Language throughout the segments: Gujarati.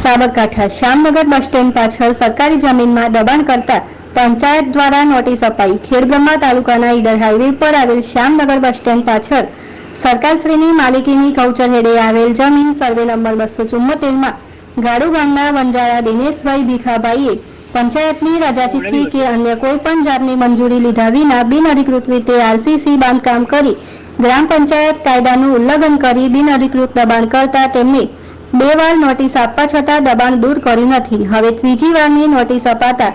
સાબરકાંઠા શ્યામનગર બસ સ્ટેન્ડ પાછળ સરકારી જમીનમાં દબાણ કરતા પંચાયત દ્વારા નોટિસ અપાઈ। ખેડબ્રહ્મા તાલુકાના ઈડર હાઈવે પર આવેલ શ્યામનગર બસ સ્ટેન્ડ પાછળ સરકારશ્રીની માલિકીની કૌચર હેડે આવેલ જમીન સર્વે નંબર 274 માં ગાડુ ગામના વંજારા દિનેશભાઈ ભીખાભાઈએ પંચાયતની રજાચીઠી કે અન્ય કોઈ પણ જાતની મંજૂરી લીધા વિના બિનઅધિકૃત રીતે આરસીસી બાંધકામ કરી ગ્રામ પંચાયત કાયદાનું ઉલ્લંઘન કરી બિનઅધિકૃત દબાણ કરતા તેમને 2 વાર નોટિસ આપવા છતાં દબાણ દૂર કર્યું નથી। હવે ત્રીજી વારની નોટિસ અપાતા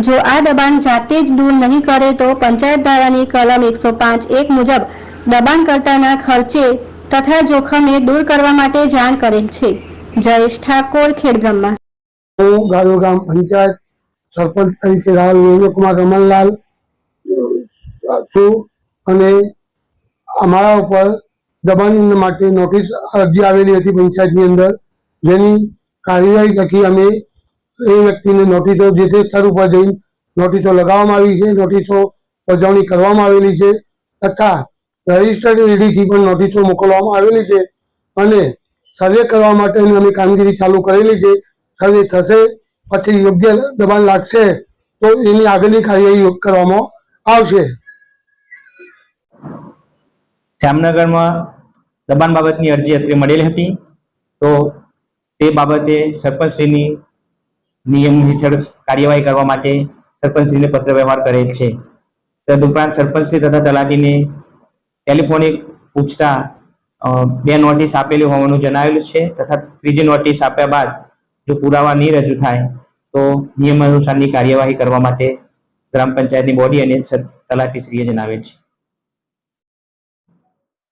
જો આ દબાણ જાતે જ દૂર નહીં કરે તો પંચાયત ધારાની કલમ 105(1) મુજબ દબાણકર્તાના ખર્ચે તથા જોખમે દૂર કરવા માટે જાણ કરેલ છે। જયેશ ઠાકોર, ખેડબ્રહ્મા। હું ગાડુ ગામ પંચાયત સરપંચ તરીકે રાહુલ વિજયકુમાર રમણલાલ છું અને અમારા ઉપર દબાણ માટે નોટિસ અરજી આવેલી હતી પંચાયતની અંદર, જેની કાર્યવાહી થકી અમે એ વ્યક્તિને નોટિસો જે તે સ્થળ ઉપર જઈને નોટિસો લગાવવામાં આવી છે, નોટિસો પજવણી કરવામાં આવેલી છે તથા રજિસ્ટર્ડ એડીથી પણ નોટિસો મોકલવામાં આવેલી છે અને સર્વે કરવા માટેની અમે કામગીરી ચાલુ કરેલી છે। સર્વે થશે પછી યોગ્ય દબાણ લાગશે તો એની આગળની કાર્યવાહી કરવામાં આવશે। જામનગરમાં દબાણ બાબતની અરજી અત્રે મળેલી હતી, તો તે બાબતે સરપંચશ્રીની નિયમ હેઠળ કાર્યવાહી કરવા માટે સરપંચશ્રીને પત્ર વ્યવહાર કરેલ છે। તદુપરાંત સરપંચશ્રી તથા તલાટીને ટેલિફોનિક પૂછતા 2 નોટિસ આપેલી હોવાનું જણાવેલું છે તથા ત્રીજી નોટિસ આપ્યા બાદ જો પુરાવા નહીં રજૂ થાય તો નિયમ અનુસારની કાર્યવાહી કરવા માટે ગ્રામ પંચાયતની બોડી અને તલાટીશ્રીએ જણાવેલ છે।